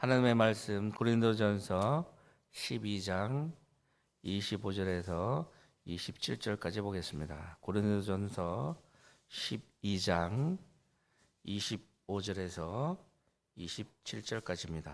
하나님의 말씀 고린도전서 12장 25절에서 27절까지 보겠습니다. 고린도전서 12장 25절에서 27절까지입니다.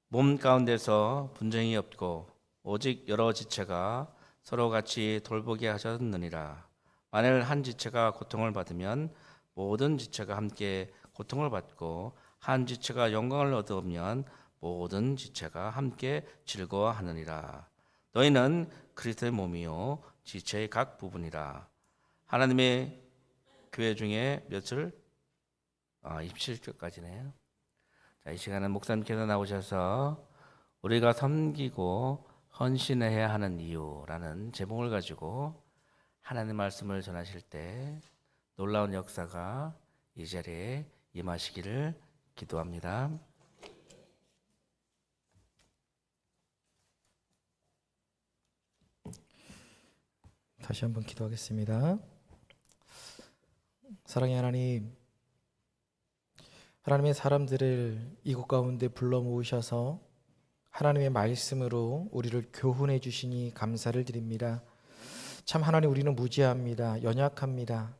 몸 가운데서 분쟁이 없고 오직 여러 지체가 서로 같이 돌보게 하셨느니라. 만일 한 지체가 고통을 받으면 모든 지체가 함께 고통을 받고 한 지체가 영광을 얻으면 모든 지체가 함께 즐거워하느니라. 너희는 그리스도의 몸이요 지체의 각 부분이라. 하나님의 교회 중에 몇을? 27절까지네요. 자, 이 시간은 목사님께서 나오셔서 우리가 섬기고 헌신해야 하는 이유라는 제목을 가지고 하나님의 말씀을 전하실 때 놀라운 역사가 이 자리에 임하시기를 기도합니다. 다시 한번 기도하겠습니다. 사랑의 하나님, 하나님의 사람들을 이곳 가운데 불러 모으셔서 하나님의 말씀으로 우리를 교훈해 주시니 감사를 드립니다. 참 하나님, 우리는 무지합니다. 연약합니다.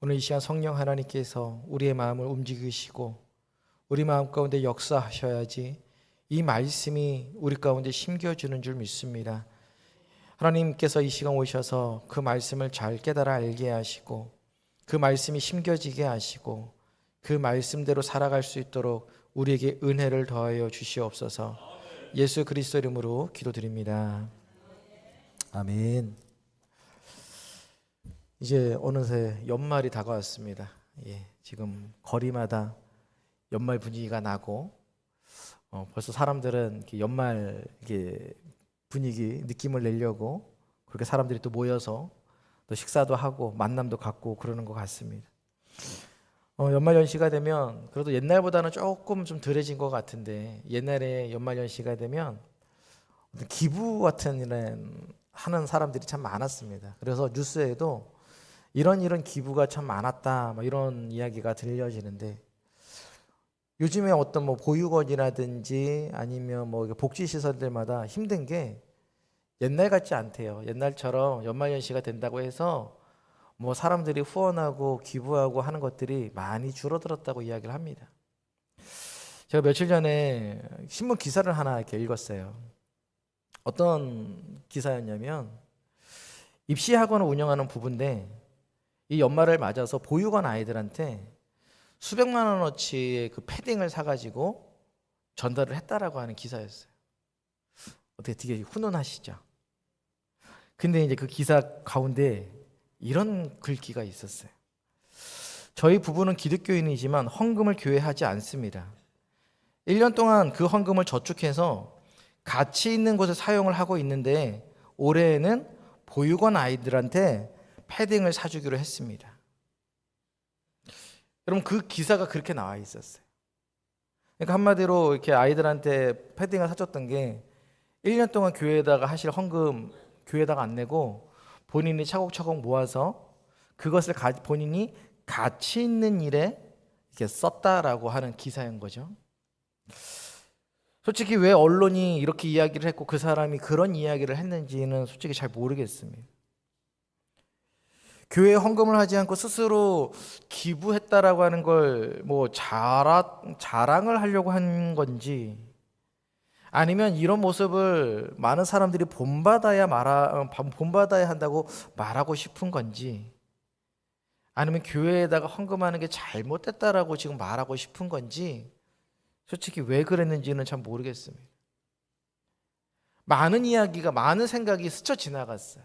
오늘 이 시간 성령 하나님께서 우리의 마음을 움직이시고 우리 마음 가운데 역사하셔야지 이 말씀이 우리 가운데 심겨주는 줄 믿습니다. 하나님께서 이 시간 오셔서 그 말씀을 잘 깨달아 알게 하시고 그 말씀이 심겨지게 하시고 그 말씀대로 살아갈 수 있도록 우리에게 은혜를 더하여 주시옵소서. 예수 그리스도 이름으로 기도드립니다. 아멘. 이제 어느새 연말이 다가왔습니다. 지금 거리마다 연말 분위기가 나고 벌써 사람들은 이렇게 연말 분위기 느낌을 내려고 그렇게 사람들이 또 모여서 또 식사도 하고 만남도 갖고 그러는 것 같습니다. 연말 연시가 되면 그래도 옛날보다는 조금 좀 덜해진 것 같은데, 옛날에 연말 연시가 되면 기부 같은 일을 하는 사람들이 참 많았습니다. 그래서 뉴스에도 이런 기부가 참 많았다 이런 이야기가 들려지는데, 요즘에 어떤 보육원이라든지 아니면 복지시설들마다 힘든 게 옛날 같지 않대요. 옛날처럼 연말연시가 된다고 해서 사람들이 후원하고 기부하고 하는 것들이 많이 줄어들었다고 이야기를 합니다. 제가 며칠 전에 신문 기사를 하나 이렇게 읽었어요. 어떤 기사였냐면, 입시학원을 운영하는 부부인데 이 연말을 맞아서 보육원 아이들한테 수백만 원어치의 그 패딩을 사가지고 전달을 했다라고 하는 기사였어요. 어떻게 되게 훈훈하시죠? 근데 이제 그 기사 가운데 이런 글귀가 있었어요. 저희 부부는 기독교인이지만 헌금을 교회에 하지 않습니다. 1년 동안 그 헌금을 저축해서 가치 있는 곳에 사용을 하고 있는데 올해에는 보육원 아이들한테 패딩을 사주기로 했습니다. 여러분, 그 기사가 그렇게 나와 있었어요. 그러니까 한마디로 이렇게 아이들한테 패딩을 사줬던 게 1년 동안 교회에다가 하실 헌금 교회에다가 안 내고 본인이 차곡차곡 모아서 그것을 본인이 가치 있는 일에 이렇게 썼다라고 하는 기사인 거죠. 솔직히 왜 언론이 이렇게 이야기를 했고 그 사람이 그런 이야기를 했는지는 솔직히 잘 모르겠습니다. 교회에 헌금을 하지 않고 스스로 기부했다라고 하는 걸 자랑을 하려고 한 건지, 아니면 이런 모습을 많은 사람들이 본받아야 한다고 말하고 싶은 건지, 아니면 교회에다가 헌금하는 게 잘못됐다라고 지금 말하고 싶은 건지, 솔직히 왜 그랬는지는 참 모르겠습니다. 많은 이야기가, 많은 생각이 스쳐 지나갔어요.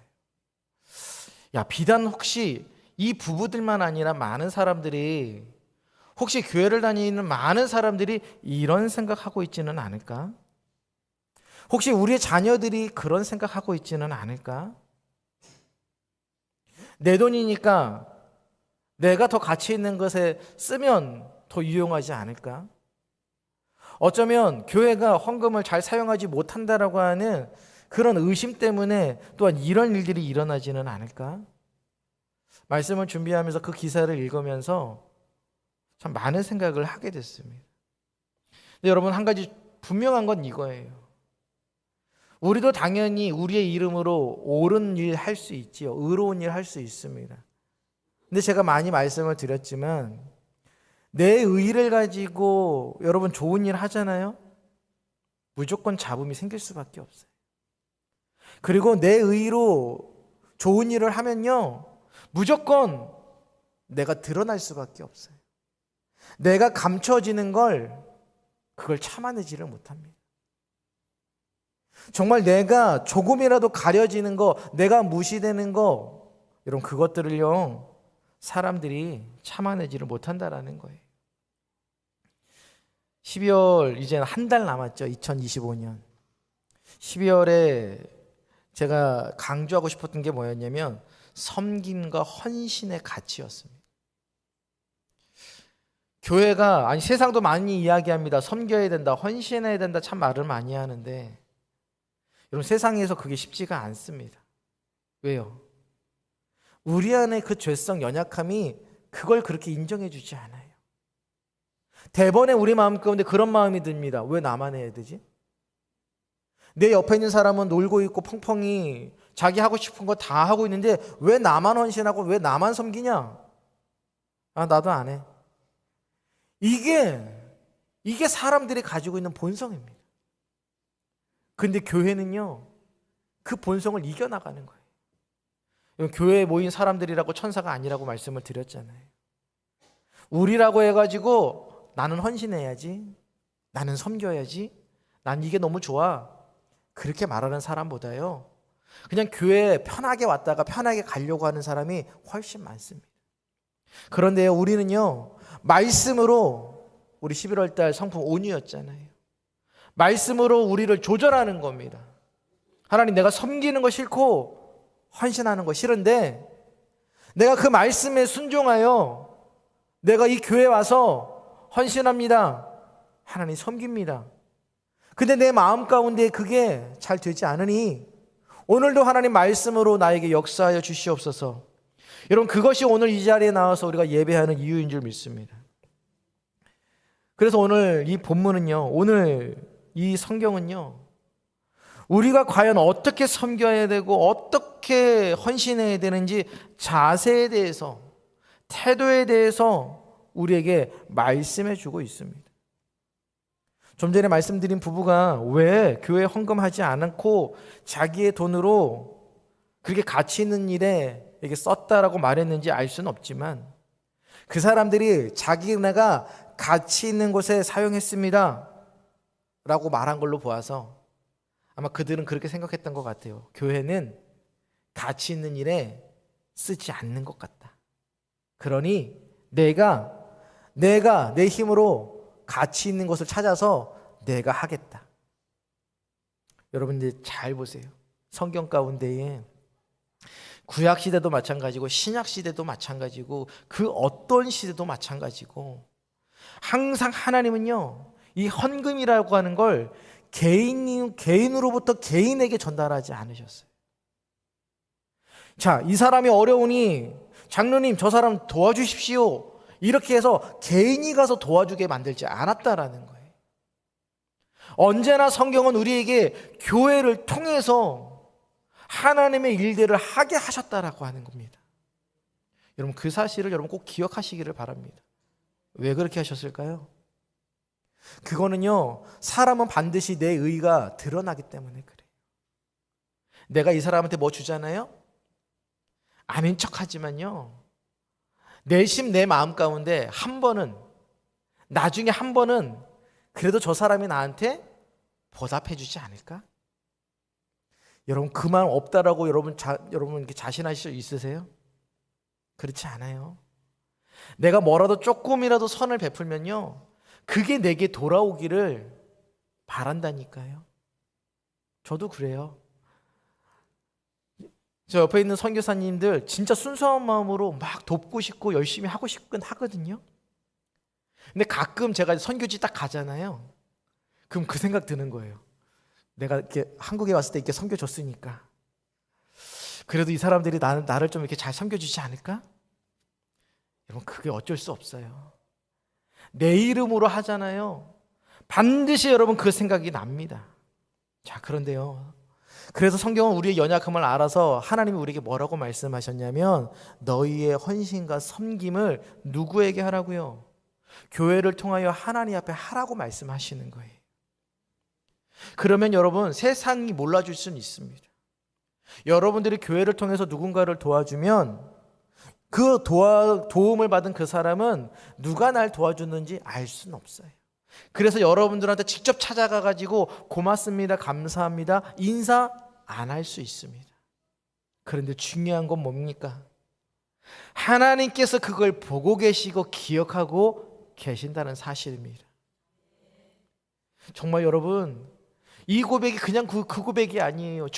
비단 혹시 이 부부들만 아니라 많은 사람들이, 혹시 교회를 다니는 많은 사람들이 이런 생각하고 있지는 않을까? 혹시 우리의 자녀들이 그런 생각하고 있지는 않을까? 내 돈이니까 내가 더 가치 있는 것에 쓰면 더 유용하지 않을까? 어쩌면 교회가 헌금을 잘 사용하지 못한다라고 하는 그런 의심 때문에 또한 이런 일들이 일어나지는 않을까? 말씀을 준비하면서 그 기사를 읽으면서 참 많은 생각을 하게 됐습니다. 근데 여러분, 한 가지 분명한 건 이거예요. 우리도 당연히 우리의 이름으로 옳은 일 할 수 있지요. 의로운 일 할 수 있습니다. 근데 제가 많이 말씀을 드렸지만 내 의를 가지고 여러분 좋은 일 하잖아요. 무조건 잡음이 생길 수밖에 없어요. 그리고 내 의로 좋은 일을 하면요, 무조건 내가 드러날 수밖에 없어요. 내가 감춰지는 그걸 참아내지를 못합니다. 정말 내가 조금이라도 가려지는 거, 내가 무시되는 거, 여러분 그것들을요 사람들이 참아내지를 못한다라는 거예요. 12월 이제 한 달 남았죠. 2025년 12월에 제가 강조하고 싶었던 게 뭐였냐면 섬김과 헌신의 가치였습니다. 교회가, 아니 세상도 많이 이야기합니다. 섬겨야 된다, 헌신해야 된다, 참 말을 많이 하는데 여러분 세상에서 그게 쉽지가 않습니다. 왜요? 우리 안에 그 죄성, 연약함이 그걸 그렇게 인정해 주지 않아요. 대번에 우리 마음 가운데 그런 마음이 듭니다. 왜 나만 해야 되지? 내 옆에 있는 사람은 놀고 있고 펑펑이 자기 하고 싶은 거 다 하고 있는데 왜 나만 헌신하고 왜 나만 섬기냐? 아, 나도 안 해. 이게 사람들이 가지고 있는 본성입니다. 근데 교회는요, 그 본성을 이겨나가는 거예요. 교회에 모인 사람들이라고 천사가 아니라고 말씀을 드렸잖아요. 우리라고 해가지고 나는 헌신해야지, 나는 섬겨야지, 난 이게 너무 좋아, 그렇게 말하는 사람보다요 그냥 교회에 편하게 왔다가 편하게 가려고 하는 사람이 훨씬 많습니다. 그런데요, 우리는요 말씀으로, 우리 11월 달 성품 온유였잖아요. 말씀으로 우리를 조절하는 겁니다. 하나님, 내가 섬기는 거 싫고 헌신하는 거 싫은데 내가 그 말씀에 순종하여 내가 이 교회에 와서 헌신합니다. 하나님, 섬깁니다. 근데 내 마음 가운데 그게 잘 되지 않으니 오늘도 하나님 말씀으로 나에게 역사하여 주시옵소서. 여러분, 그것이 오늘 이 자리에 나와서 우리가 예배하는 이유인 줄 믿습니다. 그래서 오늘 이 본문은요, 오늘 이 성경은요, 우리가 과연 어떻게 섬겨야 되고 어떻게 헌신해야 되는지 자세에 대해서, 태도에 대해서 우리에게 말씀해 주고 있습니다. 좀 전에 말씀드린 부부가 왜 교회에 헌금하지 않고 자기의 돈으로 그렇게 가치 있는 일에 이게 썼다라고 말했는지 알 수는 없지만 그 사람들이 자기네가 가치 있는 곳에 사용했습니다 라고 말한 걸로 보아서 아마 그들은 그렇게 생각했던 것 같아요. 교회는 가치 있는 일에 쓰지 않는 것 같다. 그러니 내가 내 힘으로 가치 있는 것을 찾아서 내가 하겠다. 여러분들 잘 보세요. 성경 가운데에 구약 시대도 마찬가지고 신약 시대도 마찬가지고 그 어떤 시대도 마찬가지고 항상 하나님은요, 이 헌금이라고 하는 걸 개인으로부터 개인에게 전달하지 않으셨어요. 자, 이 사람이 어려우니 장로님 저 사람 도와주십시오, 이렇게 해서 개인이 가서 도와주게 만들지 않았다라는 거예요. 언제나 성경은 우리에게 교회를 통해서 하나님의 일들을 하게 하셨다라고 하는 겁니다. 여러분, 그 사실을 여러분 꼭 기억하시기를 바랍니다. 왜 그렇게 하셨을까요? 그거는요, 사람은 반드시 내 의가 드러나기 때문에 그래요. 내가 이 사람한테 뭐 주잖아요? 아닌 척하지만요, 내심 내 마음 가운데 한 번은, 나중에 한 번은 그래도 저 사람이 나한테 보답해 주지 않을까? 여러분, 그 마음 없다라고 여러분 이렇게 자신하실 수 있으세요? 그렇지 않아요. 내가 뭐라도 조금이라도 선을 베풀면요, 그게 내게 돌아오기를 바란다니까요. 저도 그래요. 저 옆에 있는 선교사님들 진짜 순수한 마음으로 막 돕고 싶고 열심히 하고 싶긴 하거든요. 근데 가끔 제가 선교지 딱 가잖아요. 그럼 그 생각 드는 거예요. 내가 이렇게 한국에 왔을 때 이렇게 섬겨줬으니까 그래도 이 사람들이 나를 좀 이렇게 잘 섬겨주지 않을까? 여러분, 그게 어쩔 수 없어요. 내 이름으로 하잖아요. 반드시 여러분 그 생각이 납니다. 자, 그런데요. 그래서 성경은 우리의 연약함을 알아서 하나님이 우리에게 뭐라고 말씀하셨냐면 너희의 헌신과 섬김을 누구에게 하라고요? 교회를 통하여 하나님 앞에 하라고 말씀하시는 거예요. 그러면 여러분 세상이 몰라줄 수는 있습니다. 여러분들이 교회를 통해서 누군가를 도와주면 그 도움을 받은 그 사람은 누가 날 도와줬는지 알 수는 없어요. 그래서 여러분들한테 직접 찾아가 가지고 고맙습니다, 감사합니다, 인사 안 할 수 있습니다. 그런데 중요한 건 뭡니까? 하나님께서 그걸 보고 계시고 기억하고 계신다는 사실입니다. 정말 여러분 이 고백이 그냥 그 고백이 아니에요.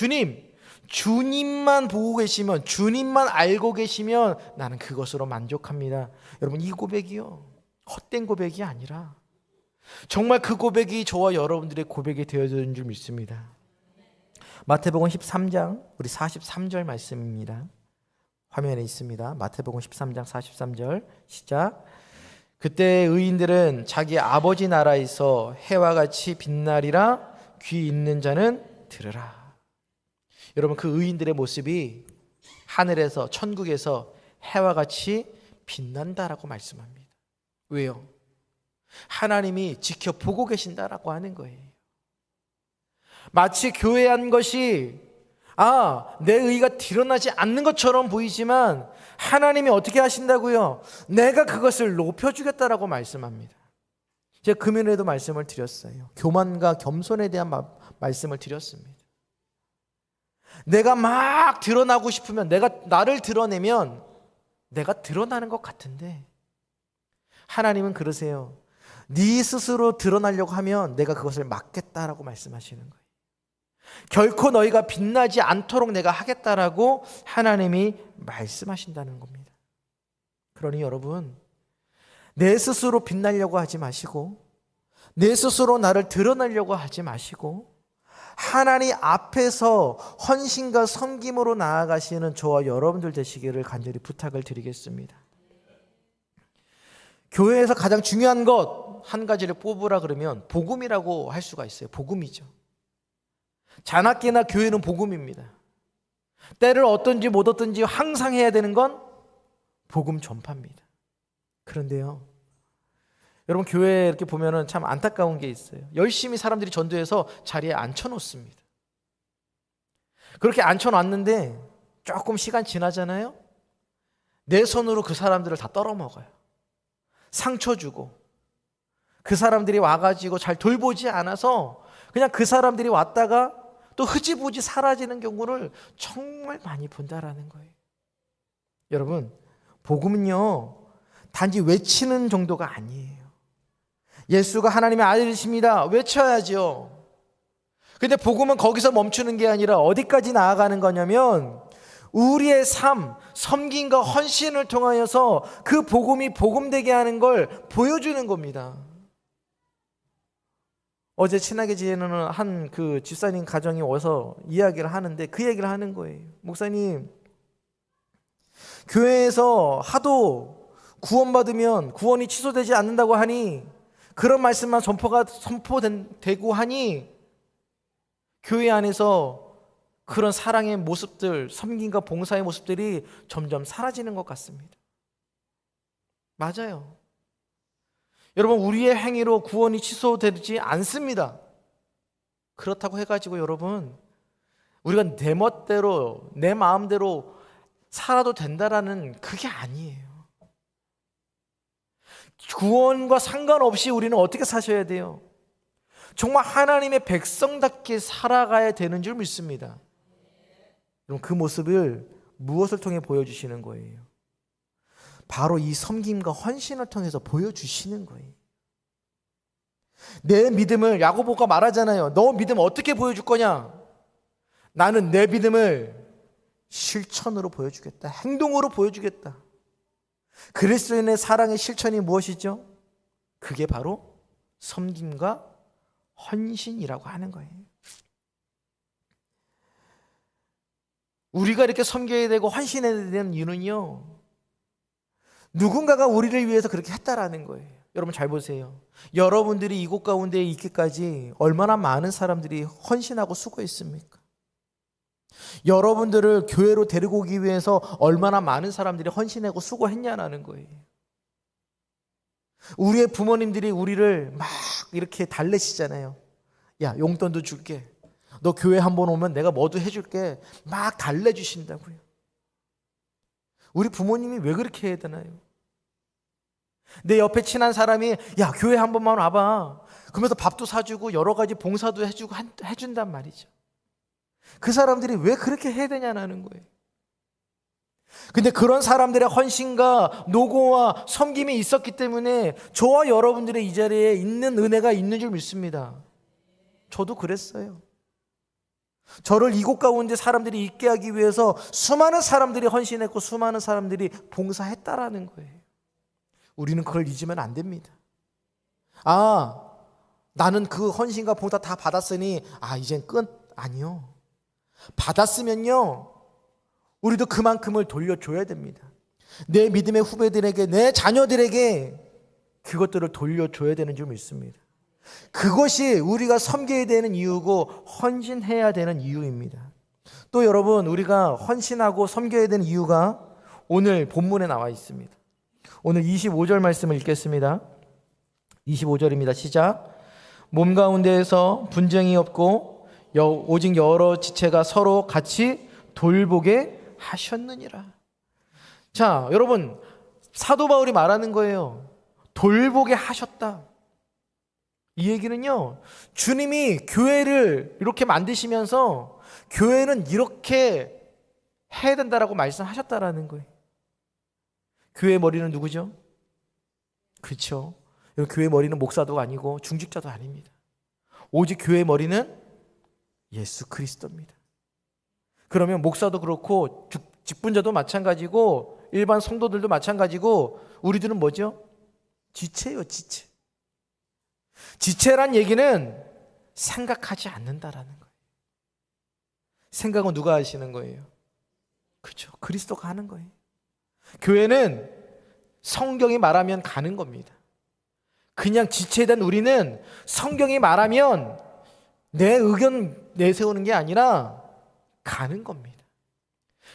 주님만 보고 계시면, 주님만 알고 계시면 나는 그것으로 만족합니다. 여러분 이 고백이요, 헛된 고백이 아니라 정말 그 고백이 저와 여러분들의 고백이 되어지는 줄 믿습니다. 마태복음 13장 우리 43절 말씀입니다. 화면에 있습니다. 마태복음 13장 43절 시작. 그때 의인들은 자기 아버지 나라에서 해와 같이 빛나리라. 귀 있는 자는 들으라. 여러분 그 의인들의 모습이 하늘에서 천국에서 해와 같이 빛난다라고 말씀합니다. 왜요? 하나님이 지켜보고 계신다라고 하는 거예요. 마치 교회에 한 것이 내 의가 드러나지 않는 것처럼 보이지만 하나님이 어떻게 하신다고요? 내가 그것을 높여주겠다라고 말씀합니다. 제가 금요일에도 말씀을 드렸어요. 교만과 겸손에 대한 말씀을 드렸습니다. 내가 막 드러나고 싶으면, 내가 나를 드러내면 내가 드러나는 것 같은데 하나님은 그러세요. 네 스스로 드러나려고 하면 내가 그것을 막겠다라고 말씀하시는 거예요. 결코 너희가 빛나지 않도록 내가 하겠다라고 하나님이 말씀하신다는 겁니다. 그러니 여러분 내 스스로 빛나려고 하지 마시고 내 스스로 나를 드러내려고 하지 마시고 하나님 앞에서 헌신과 섬김으로 나아가시는 저와 여러분들 되시기를 간절히 부탁을 드리겠습니다. 교회에서 가장 중요한 것 한 가지를 뽑으라 그러면 복음이라고 할 수가 있어요. 복음이죠. 잔학기나 교회는 복음입니다. 때를 얻든지 못 얻든지 항상 해야 되는 건 복음 전파입니다. 그런데요, 여러분 교회에 이렇게 보면은 참 안타까운 게 있어요. 열심히 사람들이 전도해서 자리에 앉혀놓습니다. 그렇게 앉혀놨는데 조금 시간 지나잖아요. 내 손으로 그 사람들을 다 떨어먹어요. 상처 주고 그 사람들이 와가지고 잘 돌보지 않아서 그냥 그 사람들이 왔다가 또 흐지부지 사라지는 경우를 정말 많이 본다라는 거예요. 여러분 복음은요 단지 외치는 정도가 아니에요. 예수가 하나님의 아들이십니다 외쳐야죠. 근데 복음은 거기서 멈추는 게 아니라 어디까지 나아가는 거냐면 우리의 삶, 섬김과 헌신을 통하여서 그 복음이 복음되게 하는 걸 보여주는 겁니다. 어제 친하게 지내는 한 그 집사님 가정이 와서 이야기를 하는데 그 얘기를 하는 거예요. 목사님, 교회에서 하도 구원받으면 구원이 취소되지 않는다고 하니 그런 말씀만 선포되고 하니 교회 안에서 그런 사랑의 모습들, 섬김과 봉사의 모습들이 점점 사라지는 것 같습니다. 맞아요. 여러분 우리의 행위로 구원이 취소되지 않습니다. 그렇다고 해가지고 여러분 우리가 내 멋대로 내 마음대로 살아도 된다라는 그게 아니에요. 구원과 상관없이 우리는 어떻게 사셔야 돼요? 정말 하나님의 백성답게 살아가야 되는 줄 믿습니다. 그럼 그 모습을 무엇을 통해 보여주시는 거예요? 바로 이 섬김과 헌신을 통해서 보여주시는 거예요. 내 믿음을 야고보가 말하잖아요. 너 믿음 어떻게 보여줄 거냐? 나는 내 믿음을 실천으로 보여주겠다. 행동으로 보여주겠다. 그리스도인의 사랑의 실천이 무엇이죠? 그게 바로 섬김과 헌신이라고 하는 거예요. 우리가 이렇게 섬겨야 되고 헌신해야 되는 이유는요, 누군가가 우리를 위해서 그렇게 했다라는 거예요. 여러분 잘 보세요. 여러분들이 이곳 가운데 있기까지 얼마나 많은 사람들이 헌신하고 수고했습니까? 여러분들을 교회로 데리고 오기 위해서 얼마나 많은 사람들이 헌신하고 수고했냐라는 거예요. 우리의 부모님들이 우리를 막 이렇게 달래시잖아요. 야, 용돈도 줄게. 너 교회 한번 오면 내가 뭐도 해줄게. 막 달래주신다고요. 우리 부모님이 왜 그렇게 해야 되나요? 내 옆에 친한 사람이 야, 교회 한 번만 와봐. 그러면서 밥도 사주고 여러 가지 봉사도 해주고 해준단 말이죠. 그 사람들이 왜 그렇게 해야 되냐는 거예요. 근데 그런 사람들의 헌신과 노고와 섬김이 있었기 때문에 저와 여러분들의 이 자리에 있는 은혜가 있는 줄 믿습니다. 저도 그랬어요. 저를 이곳 가운데 사람들이 있게 하기 위해서 수많은 사람들이 헌신했고 수많은 사람들이 봉사했다라는 거예요. 우리는 그걸 잊으면 안 됩니다. 아, 나는 그 헌신과 봉사 다 받았으니 이젠 끝. 아니요. 받았으면요, 우리도 그만큼을 돌려줘야 됩니다. 내 믿음의 후배들에게, 내 자녀들에게 그것들을 돌려줘야 되는 줄 믿습니다. 그것이 우리가 섬겨야 되는 이유고 헌신해야 되는 이유입니다. 또 여러분, 우리가 헌신하고 섬겨야 되는 이유가 오늘 본문에 나와 있습니다. 오늘 25절 말씀을 읽겠습니다. 25절입니다. 시작. 몸 가운데에서 분쟁이 없고 오직 여러 지체가 서로 같이 돌보게 하셨느니라. 자, 여러분, 사도 바울이 말하는 거예요. 돌보게 하셨다. 이 얘기는요, 주님이 교회를 이렇게 만드시면서 교회는 이렇게 해야 된다라고 말씀하셨다라는 거예요. 교회의 머리는 누구죠? 그렇죠. 교회의 머리는 목사도 아니고 중직자도 아닙니다. 오직 교회의 머리는 예수 그리스도입니다. 그러면 목사도 그렇고 직분자도 마찬가지고 일반 성도들도 마찬가지고 우리들은 뭐죠? 지체예요, 지체. 지체란 얘기는 생각하지 않는다라는 거예요. 생각은 누가 하시는 거예요? 그렇죠. 그리스도가 하는 거예요. 교회는 성경이 말하면 가는 겁니다. 그냥 지체에 대한 우리는 성경이 말하면 내 의견 내세우는 게 아니라 가는 겁니다.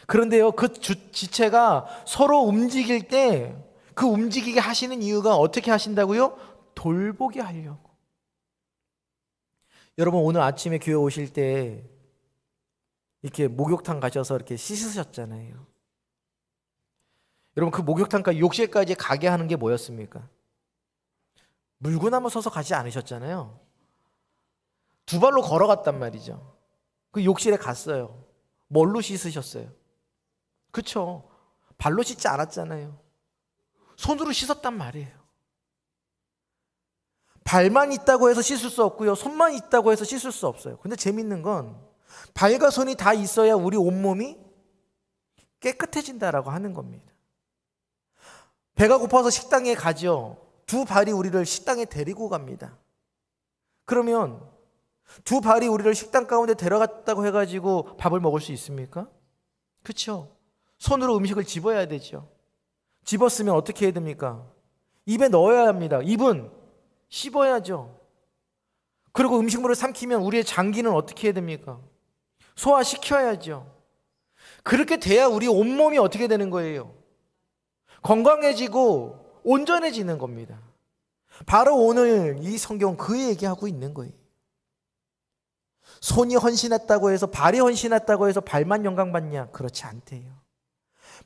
그런데요, 그 지체가 서로 움직일 때 그 움직이게 하시는 이유가 어떻게 하신다고요? 돌보게 하려고. 여러분, 오늘 아침에 교회 오실 때 이렇게 목욕탕 가셔서 이렇게 씻으셨잖아요. 여러분, 그 목욕탕까지 욕실까지 가게 하는 게 뭐였습니까? 물구나무 서서 가지 않으셨잖아요. 두 발로 걸어갔단 말이죠. 그 욕실에 갔어요. 뭘로 씻으셨어요? 그렇죠. 발로 씻지 않았잖아요. 손으로 씻었단 말이에요. 발만 있다고 해서 씻을 수 없고요, 손만 있다고 해서 씻을 수 없어요. 근데 재밌는 건 발과 손이 다 있어야 우리 온몸이 깨끗해진다라고 하는 겁니다. 배가 고파서 식당에 가죠. 두 발이 우리를 식당에 데리고 갑니다. 그러면 두 발이 우리를 식당 가운데 데려갔다고 해가지고 밥을 먹을 수 있습니까? 그렇죠. 손으로 음식을 집어야 되죠. 집었으면 어떻게 해야 됩니까? 입에 넣어야 합니다. 입은 씹어야죠. 그리고 음식물을 삼키면 우리의 장기는 어떻게 해야 됩니까? 소화시켜야죠. 그렇게 돼야 우리 온몸이 어떻게 되는 거예요? 건강해지고 온전해지는 겁니다. 바로 오늘 이 성경 그 얘기하고 있는 거예요. 손이 헌신했다고 해서, 발이 헌신했다고 해서 발만 영광 받냐? 그렇지 않대요.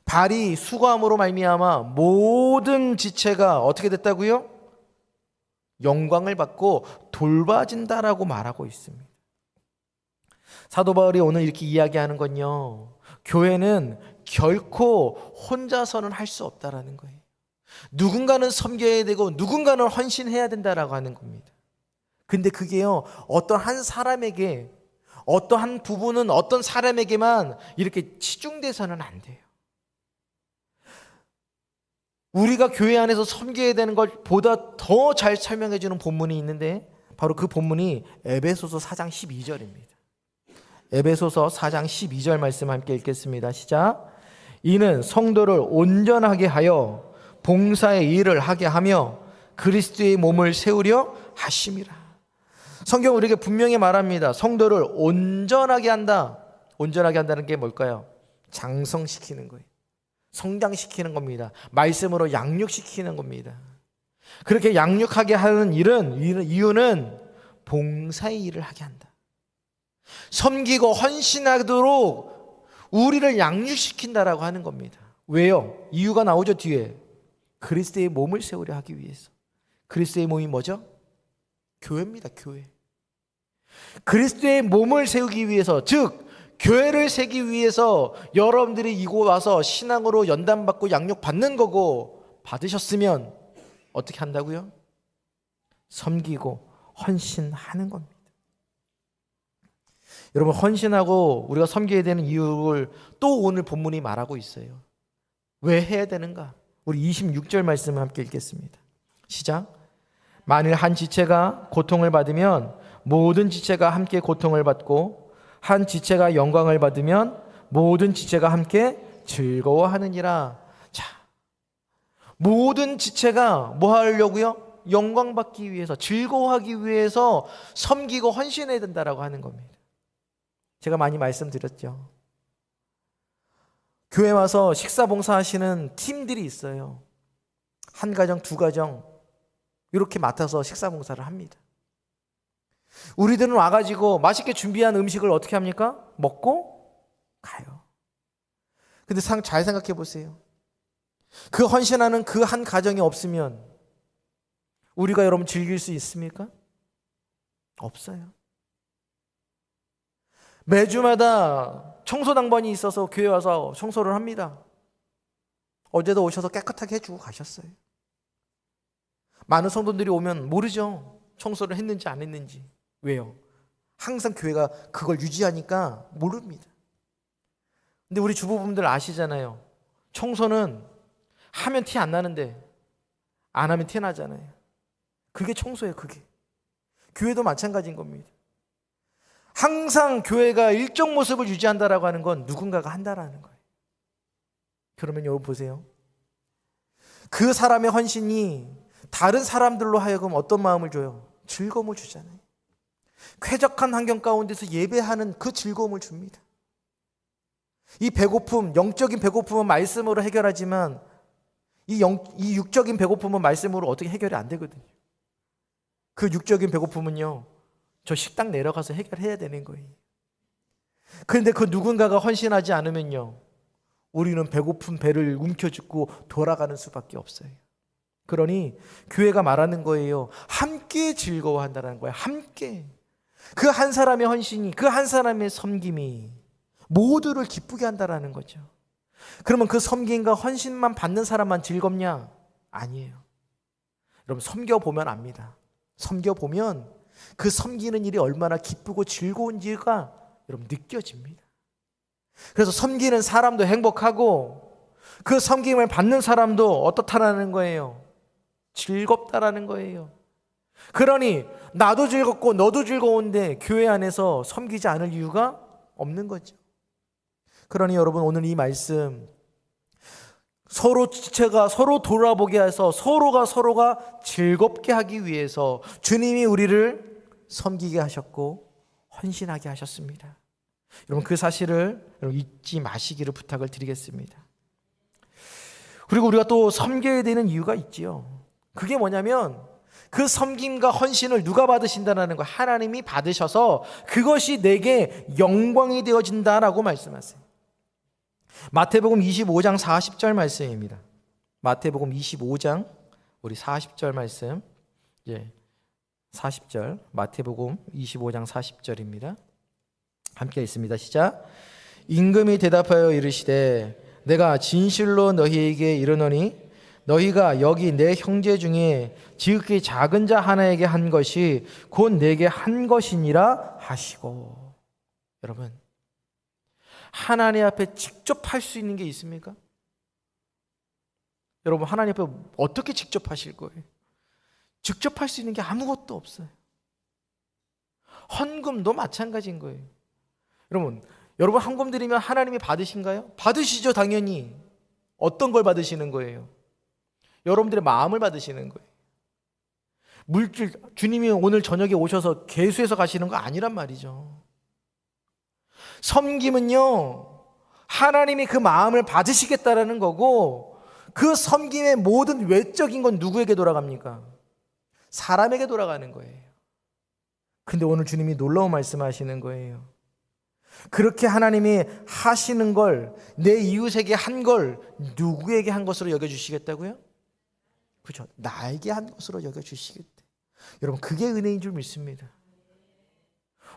발이 수고함으로 말미암아 모든 지체가 어떻게 됐다고요? 영광을 받고 돌봐진다라고 말하고 있습니다. 사도 바울이 오늘 이렇게 이야기하는 건요, 교회는 결코 혼자서는 할 수 없다라는 거예요. 누군가는 섬겨야 되고 누군가는 헌신해야 된다라고 하는 겁니다. 근데 그게요, 어떤 한 사람에게, 어떤 한 부분은 어떤 사람에게만 이렇게 치중돼서는 안 돼요. 우리가 교회 안에서 섬겨야 되는 걸 보다 더 잘 설명해 주는 본문이 있는데 바로 그 본문이 에베소서 4장 12절입니다. 에베소서 4장 12절 말씀 함께 읽겠습니다. 시작. 이는 성도를 온전하게 하여 봉사의 일을 하게 하며 그리스도의 몸을 세우려 하심이라. 성경은 우리에게 분명히 말합니다. 성도를 온전하게 한다. 온전하게 한다는 게 뭘까요? 장성시키는 거예요. 성장시키는 겁니다. 말씀으로 양육시키는 겁니다. 그렇게 양육하게 하는 이유는 봉사의 일을 하게 한다. 섬기고 헌신하도록 우리를 양육시킨다라고 하는 겁니다. 왜요? 이유가 나오죠, 뒤에. 그리스도의 몸을 세우려 하기 위해서. 그리스도의 몸이 뭐죠? 교회입니다, 교회. 그리스도의 몸을 세우기 위해서, 즉 교회를 세기 위해서 여러분들이 이곳 와서 신앙으로 연단받고 양육받는 거고, 받으셨으면 어떻게 한다고요? 섬기고 헌신하는 겁니다. 여러분, 헌신하고 우리가 섬겨야 되는 이유를 또 오늘 본문이 말하고 있어요. 왜 해야 되는가? 우리 26절 말씀을 함께 읽겠습니다. 시작. 만일 한 지체가 고통을 받으면 모든 지체가 함께 고통을 받고, 한 지체가 영광을 받으면 모든 지체가 함께 즐거워하느니라. 자, 모든 지체가 뭐 하려고요? 영광 받기 위해서, 즐거워하기 위해서 섬기고 헌신해야 된다라고 하는 겁니다. 제가 많이 말씀드렸죠. 교회 와서 식사 봉사하시는 팀들이 있어요. 한 가정, 두 가정 이렇게 맡아서 식사 봉사를 합니다. 우리들은 와가지고 맛있게 준비한 음식을 어떻게 합니까? 먹고 가요. 근데 잘 생각해 보세요. 그 헌신하는 그 한 가정이 없으면 우리가 여러분 즐길 수 있습니까? 없어요. 매주마다 청소당번이 있어서 교회 와서 청소를 합니다. 어제도 오셔서 깨끗하게 해주고 가셨어요. 많은 성도들이 오면 모르죠. 청소를 했는지 안 했는지. 왜요? 항상 교회가 그걸 유지하니까 모릅니다. 근데 우리 주부분들 아시잖아요. 청소는 하면 티 안 나는데 안 하면 티 나잖아요. 그게 청소예요, 그게. 교회도 마찬가지인 겁니다. 항상 교회가 일정 모습을 유지한다라고 하는 건 누군가가 한다라는 거예요. 그러면 여러분 보세요. 그 사람의 헌신이 다른 사람들로 하여금 어떤 마음을 줘요? 즐거움을 주잖아요. 쾌적한 환경 가운데서 예배하는 그 즐거움을 줍니다. 이 배고픔, 영적인 배고픔은 말씀으로 해결하지만 이 육적인 배고픔은 말씀으로 어떻게 해결이 안 되거든요. 그 육적인 배고픔은요, 저 식당 내려가서 해결해야 되는 거예요. 그런데 그 누군가가 헌신하지 않으면요, 우리는 배고픈 배를 움켜쥐고 돌아가는 수밖에 없어요. 그러니 교회가 말하는 거예요. 함께 즐거워한다는 거예요. 함께. 그 한 사람의 헌신이, 그 한 사람의 섬김이 모두를 기쁘게 한다는 거죠. 그러면 그 섬김과 헌신만 받는 사람만 즐겁냐? 아니에요. 여러분, 섬겨보면 압니다. 섬겨보면 그 섬기는 일이 얼마나 기쁘고 즐거운지가 여러분 느껴집니다. 그래서 섬기는 사람도 행복하고 그 섬김을 받는 사람도 어떻다라는 거예요? 즐겁다라는 거예요. 그러니 나도 즐겁고 너도 즐거운데 교회 안에서 섬기지 않을 이유가 없는 거죠. 그러니 여러분, 오늘 이 말씀, 서로 지체가 서로 돌아보게 해서 서로가 즐겁게 하기 위해서 주님이 우리를 섬기게 하셨고 헌신하게 하셨습니다. 여러분, 그 사실을 잊지 마시기를 부탁을 드리겠습니다. 그리고 우리가 또 섬겨야 되는 이유가 있지요. 그게 뭐냐면 그 섬김과 헌신을 누가 받으신다는 거, 하나님이 받으셔서 그것이 내게 영광이 되어진다라고 말씀하세요. 마태복음 25장 40절 말씀입니다. 마태복음 25장 우리 40절 말씀, 40절, 마태복음 25장 40절입니다. 함께 읽습니다. 시작. 임금이 대답하여 이르시되 내가 진실로 너희에게 이르노니 너희가 여기 내 형제 중에 지극히 작은 자 하나에게 한 것이 곧 내게 한 것이니라 하시고. 여러분, 하나님 앞에 직접 할 수 있는 게 있습니까? 여러분, 하나님 앞에 어떻게 직접 하실 거예요? 직접 할 수 있는 게 아무것도 없어요. 헌금도 마찬가지인 거예요. 여러분 헌금 드리면 하나님이 받으신가요? 받으시죠, 당연히. 어떤 걸 받으시는 거예요? 여러분들의 마음을 받으시는 거예요. 물질, 주님이 오늘 저녁에 오셔서 계수해서 가시는 거 아니란 말이죠. 섬김은요, 하나님이 그 마음을 받으시겠다라는 거고, 그 섬김의 모든 외적인 건 누구에게 돌아갑니까? 사람에게 돌아가는 거예요. 근데 오늘 주님이 놀라운 말씀하시는 거예요. 그렇게 하나님이 하시는 걸, 내 이웃에게 한 걸 누구에게 한 것으로 여겨주시겠다고요? 그렇죠. 나에게 한 것으로 여겨주시겠대. 여러분, 그게 은혜인 줄 믿습니다.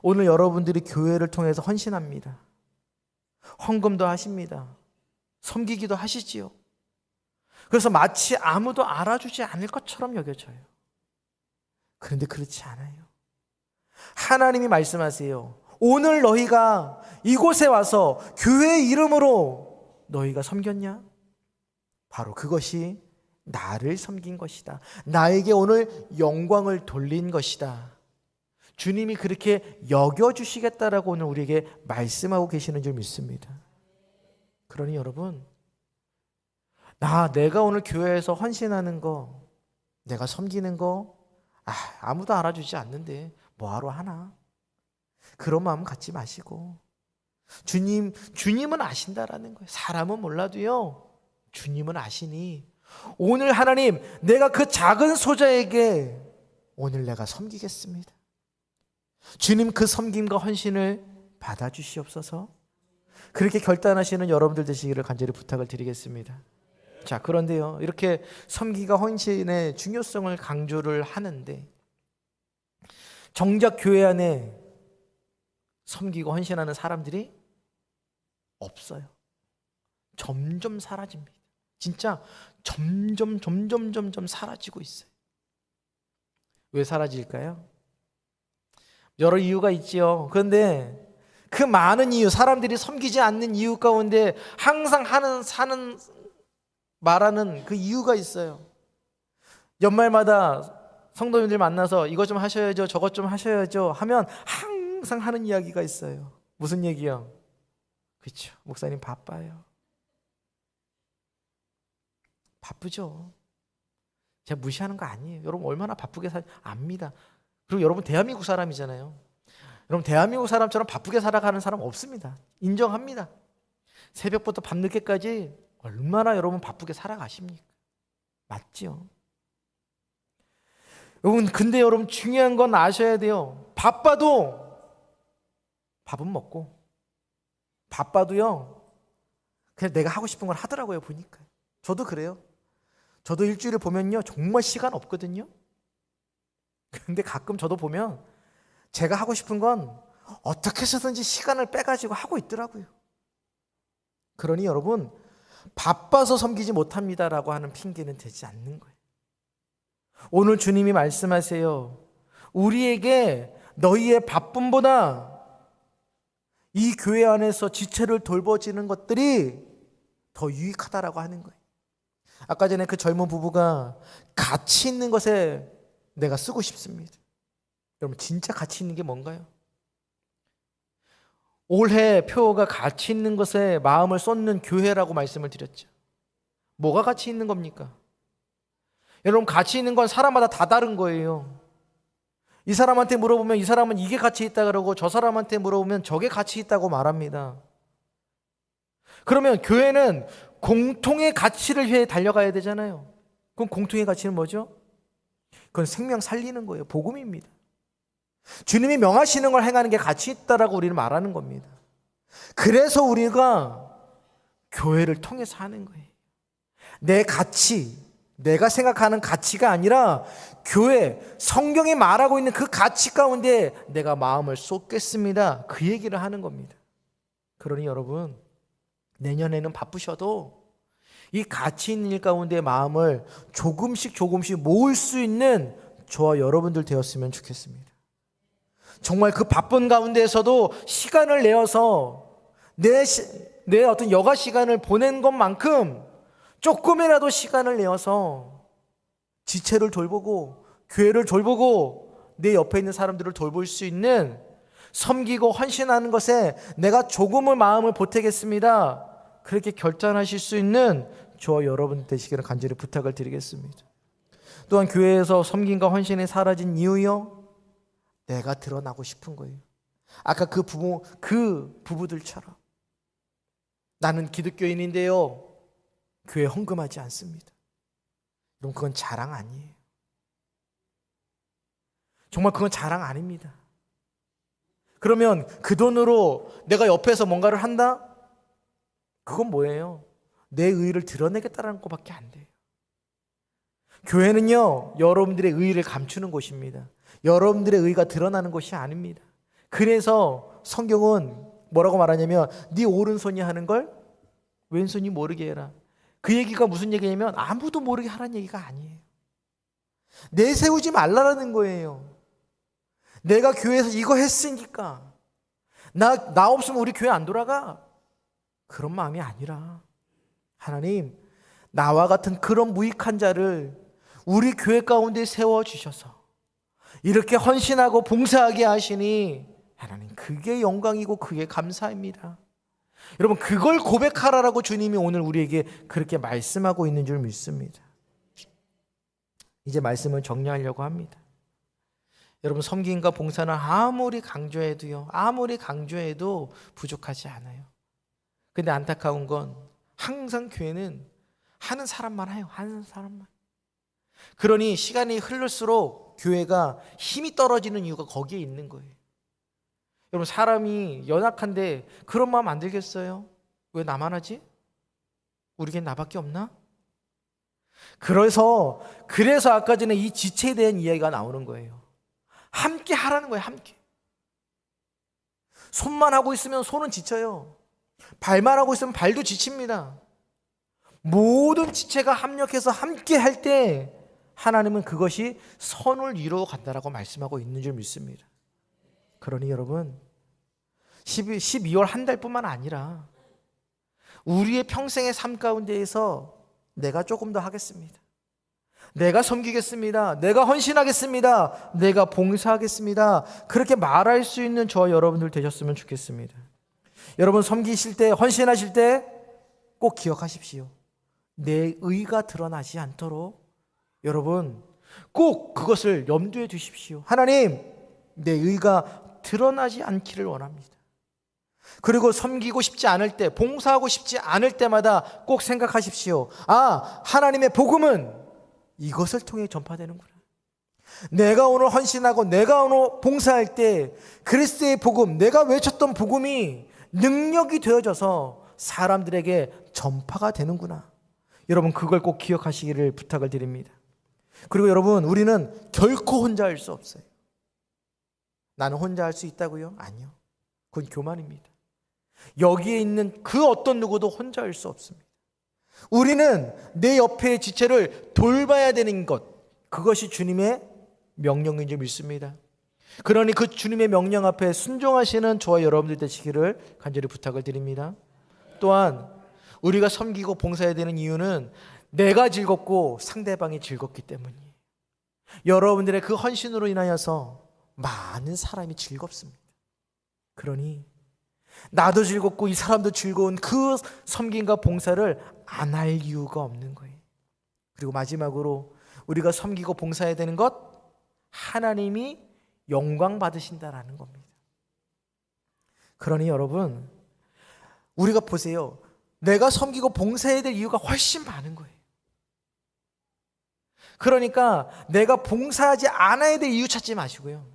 오늘 여러분들이 교회를 통해서 헌신합니다. 헌금도 하십니다. 섬기기도 하시지요. 그래서 마치 아무도 알아주지 않을 것처럼 여겨져요. 그런데 그렇지 않아요. 하나님이 말씀하세요. 오늘 너희가 이곳에 와서 교회의 이름으로 너희가 섬겼냐? 바로 그것이 나를 섬긴 것이다. 나에게 오늘 영광을 돌린 것이다. 주님이 그렇게 여겨주시겠다라고 오늘 우리에게 말씀하고 계시는 줄 믿습니다. 그러니 여러분, 내가 오늘 교회에서 헌신하는 거, 내가 섬기는 거, 아무도 알아주지 않는데 뭐하러 하나? 그런 마음 갖지 마시고, 주님은 아신다라는 거예요. 사람은 몰라도요, 주님은 아시니 오늘 하나님, 내가 그 작은 소자에게 오늘 내가 섬기겠습니다. 주님, 그 섬김과 헌신을 받아주시옵소서. 그렇게 결단하시는 여러분들 되시기를 간절히 부탁을 드리겠습니다. 자, 그런데요, 이렇게 섬기가 헌신의 중요성을 강조를 하는데 정작 교회 안에 섬기고 헌신하는 사람들이 없어요. 점점 사라집니다. 진짜 점점 사라지고 있어요. 왜 사라질까요? 여러 이유가 있지요. 그런데 그 많은 이유, 사람들이 섬기지 않는 이유 가운데 항상 말하는 그 이유가 있어요. 연말마다 성도님들 만나서 이것 좀 하셔야죠, 저것 좀 하셔야죠 하면 항상 하는 이야기가 있어요. 무슨 얘기요? 그렇죠. 목사님 바빠요. 바쁘죠. 제가 무시하는 거 아니에요. 여러분 얼마나 바쁘게 압니다. 그리고 여러분 대한민국 사람이잖아요. 여러분 대한민국 사람처럼 바쁘게 살아가는 사람 없습니다. 인정합니다. 새벽부터 밤늦게까지 얼마나 여러분 바쁘게 살아가십니까? 맞죠? 여러분, 근데 여러분 중요한 건 아셔야 돼요. 바빠도 밥은 먹고, 바빠도요 그냥 내가 하고 싶은 걸 하더라고요. 보니까 저도 그래요. 저도 일주일을 보면요 정말 시간 없거든요. 근데 가끔 저도 보면 제가 하고 싶은 건 어떻게 해서든지 시간을 빼가지고 하고 있더라고요. 그러니 여러분, 바빠서 섬기지 못합니다라고 하는 핑계는 되지 않는 거예요. 오늘 주님이 말씀하세요. 우리에게 너희의 바쁨보다 이 교회 안에서 지체를 돌보지는 것들이 더 유익하다라고 하는 거예요. 아까 전에 그 젊은 부부가 가치 있는 것에 내가 쓰고 싶습니다. 여러분, 진짜 가치 있는 게 뭔가요? 올해 표가 가치 있는 것에 마음을 쏟는 교회라고 말씀을 드렸죠. 뭐가 가치 있는 겁니까? 여러분, 가치 있는 건 사람마다 다 다른 거예요. 이 사람한테 물어보면 이 사람은 이게 가치 있다 그러고 저 사람한테 물어보면 저게 가치 있다고 말합니다. 그러면 교회는 공통의 가치를 위해 달려가야 되잖아요. 그럼 공통의 가치는 뭐죠? 그건 생명 살리는 거예요. 복음입니다. 주님이 명하시는 걸 행하는 게 가치 있다라고 우리는 말하는 겁니다. 그래서 우리가 교회를 통해서 하는 거예요. 내 가치, 내가 생각하는 가치가 아니라 교회, 성경이 말하고 있는 그 가치 가운데 내가 마음을 쏟겠습니다. 그 얘기를 하는 겁니다. 그러니 여러분, 내년에는 바쁘셔도 이 가치 있는 일 가운데 마음을 조금씩 모을 수 있는 저와 여러분들 되었으면 좋겠습니다. 정말 그 바쁜 가운데에서도 시간을 내어서 내 어떤 여가 시간을 보낸 것만큼 조금이라도 시간을 내어서 지체를 돌보고 교회를 돌보고 내 옆에 있는 사람들을 돌볼 수 있는, 섬기고 헌신하는 것에 내가 조금의 마음을 보태겠습니다, 그렇게 결단하실 수 있는 저와 여러분 되시기를 간절히 부탁을 드리겠습니다. 또한 교회에서 섬김과 헌신이 사라진 이유요, 내가 드러나고 싶은 거예요. 아까 그 부부들처럼 나는 기독교인인데요, 교회 헌금하지 않습니다. 그럼 그건 자랑 아니에요. 정말 그건 자랑 아닙니다. 그러면 그 돈으로 내가 옆에서 뭔가를 한다? 그건 뭐예요? 내 의의를 드러내겠다는 것밖에 안 돼요. 교회는요, 여러분들의 의의를 감추는 곳입니다. 여러분들의 의의가 드러나는 곳이 아닙니다. 그래서 성경은 뭐라고 말하냐면 네 오른손이 하는 걸 왼손이 모르게 해라. 그 얘기가 무슨 얘기냐면 아무도 모르게 하라는 얘기가 아니에요. 내세우지 말라라는 거예요. 내가 교회에서 이거 했으니까 나 없으면 우리 교회 안 돌아가, 그런 마음이 아니라 하나님, 나와 같은 그런 무익한 자를 우리 교회 가운데 세워주셔서 이렇게 헌신하고 봉사하게 하시니 하나님, 그게 영광이고 그게 감사입니다. 여러분, 그걸 고백하라라고 주님이 오늘 우리에게 그렇게 말씀하고 있는 줄 믿습니다. 이제 말씀을 정리하려고 합니다. 여러분, 섬김과 봉사는 아무리 강조해도 부족하지 않아요. 근데 안타까운 건 항상 교회는 하는 사람만 해요. 하는 사람만. 그러니 시간이 흐를수록 교회가 힘이 떨어지는 이유가 거기에 있는 거예요. 여러분, 사람이 연약한데 그런 마음 안 들겠어요? 왜 나만 하지? 우리겐 나밖에 없나? 그래서 아까 전에 이 지체에 대한 이야기가 나오는 거예요. 함께 하라는 거예요. 함께. 손만 하고 있으면 손은 지쳐요. 발만 하고 있으면 발도 지칩니다. 모든 지체가 합력해서 함께 할 때 하나님은 그것이 선을 이루어 간다라고 말씀하고 있는 줄 믿습니다. 그러니 여러분, 12월 한 달뿐만 아니라 우리의 평생의 삶 가운데에서 내가 조금 더 하겠습니다. 내가 섬기겠습니다. 내가 헌신하겠습니다. 내가 봉사하겠습니다. 그렇게 말할 수 있는 저와 여러분들 되셨으면 좋겠습니다. 여러분, 섬기실 때, 헌신하실 때 꼭 기억하십시오. 내 의가 드러나지 않도록 여러분 꼭 그것을 염두에 두십시오. 하나님, 내 의가 드러나지 않기를 원합니다. 그리고 섬기고 싶지 않을 때, 봉사하고 싶지 않을 때마다 꼭 생각하십시오. 하나님의 복음은 이것을 통해 전파되는구나. 내가 오늘 헌신하고 내가 오늘 봉사할 때 그리스도의 복음, 내가 외쳤던 복음이 능력이 되어져서 사람들에게 전파가 되는구나. 여러분, 그걸 꼭 기억하시기를 부탁을 드립니다. 그리고 여러분, 우리는 결코 혼자 할 수 없어요. 나는 혼자 할 수 있다고요? 아니요. 그건 교만입니다. 여기에 있는 그 어떤 누구도 혼자 할 수 없습니다. 우리는 내 옆의 지체를 돌봐야 되는 것, 그것이 주님의 명령인 줄 믿습니다. 그러니 그 주님의 명령 앞에 순종하시는 저와 여러분들 되시기를 간절히 부탁을 드립니다. 또한 우리가 섬기고 봉사해야 되는 이유는 내가 즐겁고 상대방이 즐겁기 때문이에요. 여러분들의 그 헌신으로 인하여서 많은 사람이 즐겁습니다. 그러니 나도 즐겁고 이 사람도 즐거운 그 섬김과 봉사를 안 할 이유가 없는 거예요. 그리고 마지막으로 우리가 섬기고 봉사해야 되는 것, 하나님이 영광 받으신다라는 겁니다. 그러니 여러분, 우리가 보세요. 내가 섬기고 봉사해야 될 이유가 훨씬 많은 거예요. 그러니까 내가 봉사하지 않아야 될 이유 찾지 마시고요.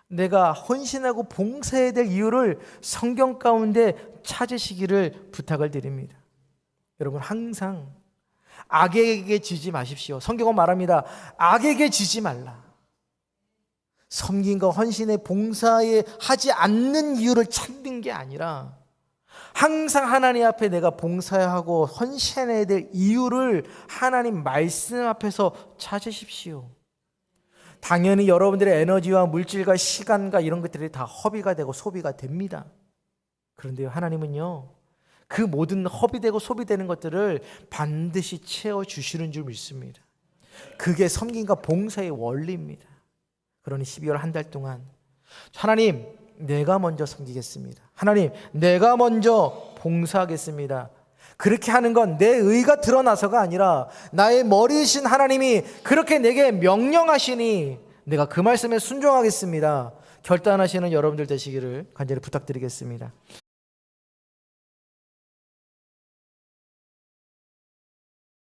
내가 헌신하고 봉사해야 될 이유를 성경 가운데 찾으시기를 부탁을 드립니다. 여러분, 항상 악에게 지지 마십시오. 성경은 말합니다. 악에게 지지 말라. 섬김과 헌신의 봉사에 하지 않는 이유를 찾는 게 아니라 항상 하나님 앞에 내가 봉사하고 헌신해야 될 이유를 하나님 말씀 앞에서 찾으십시오. 당연히 여러분들의 에너지와 물질과 시간과 이런 것들이 다 허비가 되고 소비가 됩니다. 그런데요, 하나님은요, 그 모든 허비되고 소비되는 것들을 반드시 채워주시는 줄 믿습니다. 그게 섬김과 봉사의 원리입니다. 그러니 12월 한 달 동안 하나님, 내가 먼저 섬기겠습니다. 하나님, 내가 먼저 봉사하겠습니다. 그렇게 하는 건 내 의가 드러나서가 아니라 나의 머리이신 하나님이 그렇게 내게 명령하시니 내가 그 말씀에 순종하겠습니다. 결단하시는 여러분들 되시기를 간절히 부탁드리겠습니다.